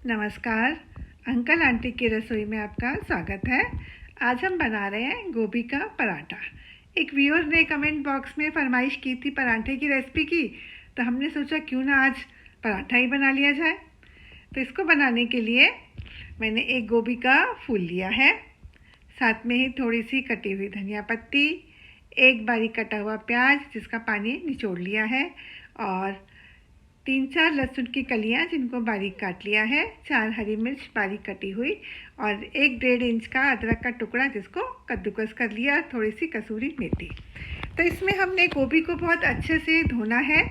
नमस्कार। Uncle aunty की रसोई में आपका स्वागत है। आज हम बना रहे हैं गोभी का पराठा। एक व्यूअर ने कमेंट बॉक्स में फरमाइश की थी पराठे की रेसिपी की, तो हमने सोचा क्यों ना आज पराठा ही बना लिया जाए। तो इसको बनाने के लिए मैंने एक गोभी का फूल लिया है, साथ में ही थोड़ी सी कटी हुई धनिया पत्ती, एक बारीक कटा हुआ प्याज जिसका पानी निचोड़ लिया है, और 3-4 लहसुन की कलियां जिनको बारीक काट लिया है, 4 हरी मिर्च बारीक कटी हुई, और 1-1.5 इंच का अदरक का टुकड़ा जिसको कद्दूकस कर लिया, थोड़ी सी कसूरी मेथी। तो इसमें हमने गोभी को बहुत अच्छे से धोना है।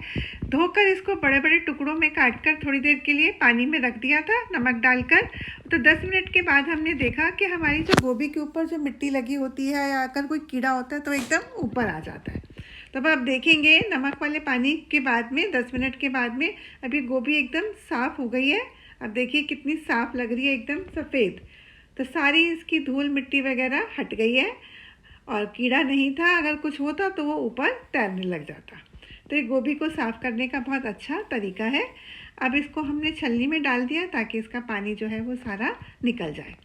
धोकर इसको बड़े बड़े टुकड़ों में काटकर थोड़ी देर के लिए पानी में रख दिया था नमक डालकर। तो 10 मिनट के बाद हमने देखा कि हमारी जो गोभी के ऊपर जो मिट्टी लगी होती है या अगर कोई कीड़ा होता है तो एकदम ऊपर आ जाता है। तो अब आप देखेंगे नमक वाले पानी के बाद में 10 मिनट के बाद में अभी गोभी एकदम साफ़ हो गई है। अब देखिए कितनी साफ़ लग रही है, एकदम सफ़ेद। तो सारी इसकी धूल मिट्टी वगैरह हट गई है और कीड़ा नहीं था, अगर कुछ होता तो वो ऊपर तैरने लग जाता। तो ये गोभी को साफ़ करने का बहुत अच्छा तरीका है। अब इसको हमने छलनी में डाल दिया ताकि इसका पानी जो है वो सारा निकल जाए।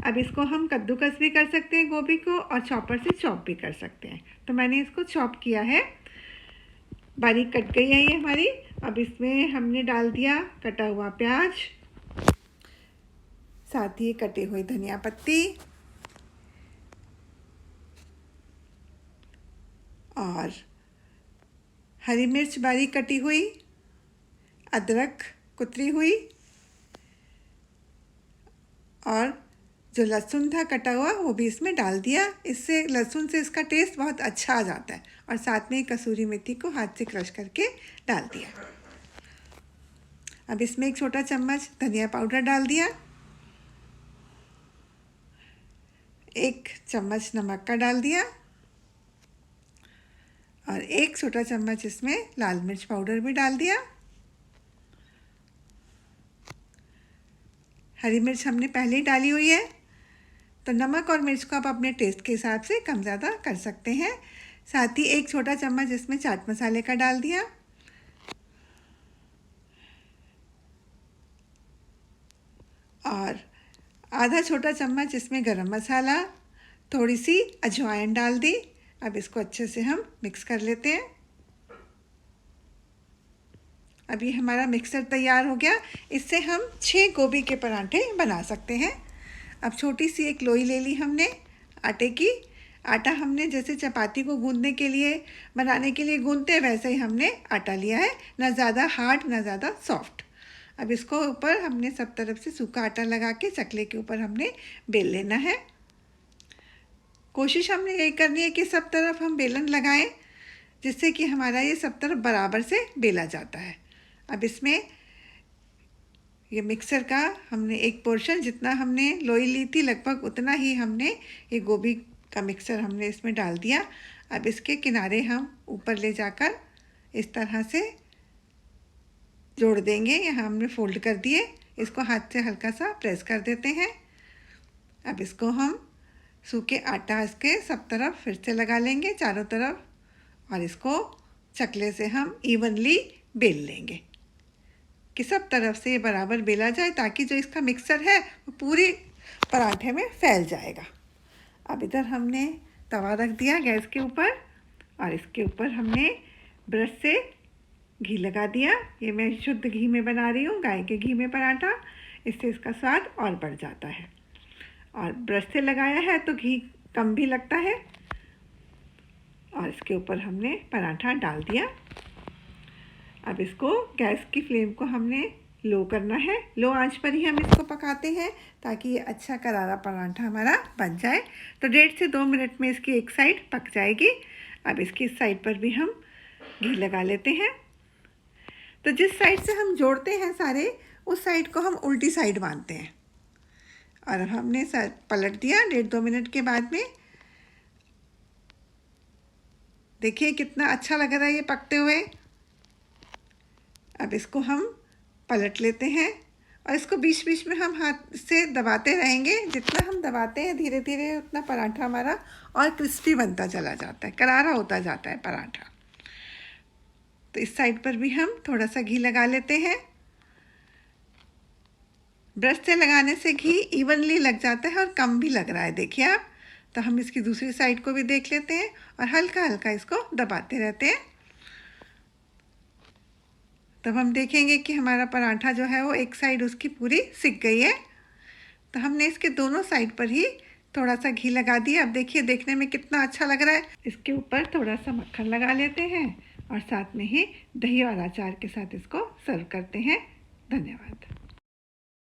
अब इसको हम कद्दूकस भी कर सकते हैं गोभी को, और चॉपर से चॉप भी कर सकते हैं। तो मैंने इसको चॉप किया है, बारीक कट गई है ये हमारी। अब इसमें हमने डाल दिया कटा हुआ प्याज, साथ ही कटी हुई धनिया पत्ती और हरी मिर्च बारीक कटी हुई, अदरक कुतरी हुई, और जो लहसुन था कटा हुआ वो भी इसमें डाल दिया। इससे लहसुन से इसका टेस्ट बहुत अच्छा आ जाता है। और साथ में कसूरी मेथी को हाथ से क्रश करके डाल दिया। अब इसमें 1 छोटा चम्मच धनिया पाउडर डाल दिया, 1 चम्मच नमक का डाल दिया, और 1 छोटा चम्मच इसमें लाल मिर्च पाउडर भी डाल दिया। हरी मिर्च हमने पहले ही डाली हुई है, तो नमक और मिर्च को आप अपने टेस्ट के हिसाब से कम ज़्यादा कर सकते हैं। साथ ही 1 छोटा चम्मच इसमें चाट मसाले का डाल दिया, और आधा छोटा चम्मच इसमें गरम मसाला, थोड़ी सी अजवाइन डाल दी। अब इसको अच्छे से हम मिक्स कर लेते हैं। अभी हमारा मिक्सर तैयार हो गया। इससे हम 6 गोभी के पराठे बना सकते हैं। अब छोटी सी एक लोई ले ली हमने आटे की। आटा हमने जैसे चपाती को गूंदने के लिए बनाने के लिए गूंदते हैं वैसे ही हमने आटा लिया है, ना ज़्यादा हार्ड ना ज़्यादा सॉफ्ट। अब इसको ऊपर हमने सब तरफ से सूखा आटा लगा के चकले के ऊपर हमने बेल लेना है। कोशिश हमने यही करनी है कि सब तरफ हम बेलन लगाएं, जिससे कि हमारा ये सब तरफ बराबर से बेला जाता है। अब इसमें ये मिक्सर का हमने एक पोर्शन जितना हमने लोई ली थी लगभग उतना ही हमने ये गोभी का मिक्सर हमने इसमें डाल दिया। अब इसके किनारे हम ऊपर ले जाकर इस तरह से जोड़ देंगे। यहाँ हमने फोल्ड कर दिए, इसको हाथ से हल्का सा प्रेस कर देते हैं। अब इसको हम सूखे आटा इसके सब तरफ फिर से लगा लेंगे चारों तरफ, और इसको चकले से हम इवनली बेल लेंगे कि सब तरफ से ये बराबर बेला जाए, ताकि जो इसका मिक्सर है वो पूरी पराठे में फैल जाएगा। अब इधर हमने तवा रख दिया गैस के ऊपर, और इसके ऊपर हमने ब्रश से घी लगा दिया। ये मैं शुद्ध घी में बना रही हूँ, गाय के घी में पराठा, इससे इसका स्वाद और बढ़ जाता है। और ब्रश से लगाया है तो घी कम भी लगता है। और इसके ऊपर हमने पराठा डाल दिया। अब इसको गैस की फ्लेम को हमने लो करना है। लो आंच पर ही हम इसको पकाते हैं ताकि ये अच्छा करारा पराठा हमारा बन जाए। तो 1.5 से 2 मिनट में इसकी एक साइड पक जाएगी। अब इसकी इस साइड पर भी हम घी लगा लेते हैं। तो जिस साइड से हम जोड़ते हैं सारे, उस साइड को हम उल्टी साइड बांधते हैं। और अब हमने पलट दिया 1.5-2 मिनट के बाद में। देखिए कितना अच्छा लग रहा है ये पकते हुए। अब इसको हम पलट लेते हैं, और इसको बीच बीच में हम हाथ से दबाते रहेंगे। जितना हम दबाते हैं धीरे धीरे उतना पराठा हमारा और क्रिस्पी बनता चला जाता है, करारा होता जाता है पराठा। तो इस साइड पर भी हम थोड़ा सा घी लगा लेते हैं। ब्रश से लगाने से घी इवनली लग जाता है और कम भी लग रहा है, देखिए आप। तो हम इसकी दूसरी साइड को भी देख लेते हैं और हल्का हल्का इसको दबाते रहते हैं। तब हम देखेंगे कि हमारा पराठा जो है वो एक साइड उसकी पूरी सिक गई है। तो हमने इसके दोनों साइड पर ही थोड़ा सा घी लगा दिया। अब देखिए देखने में कितना अच्छा लग रहा है। इसके ऊपर थोड़ा सा मक्खन लगा लेते हैं और साथ में ही दही और अचार के साथ इसको सर्व करते हैं। धन्यवाद।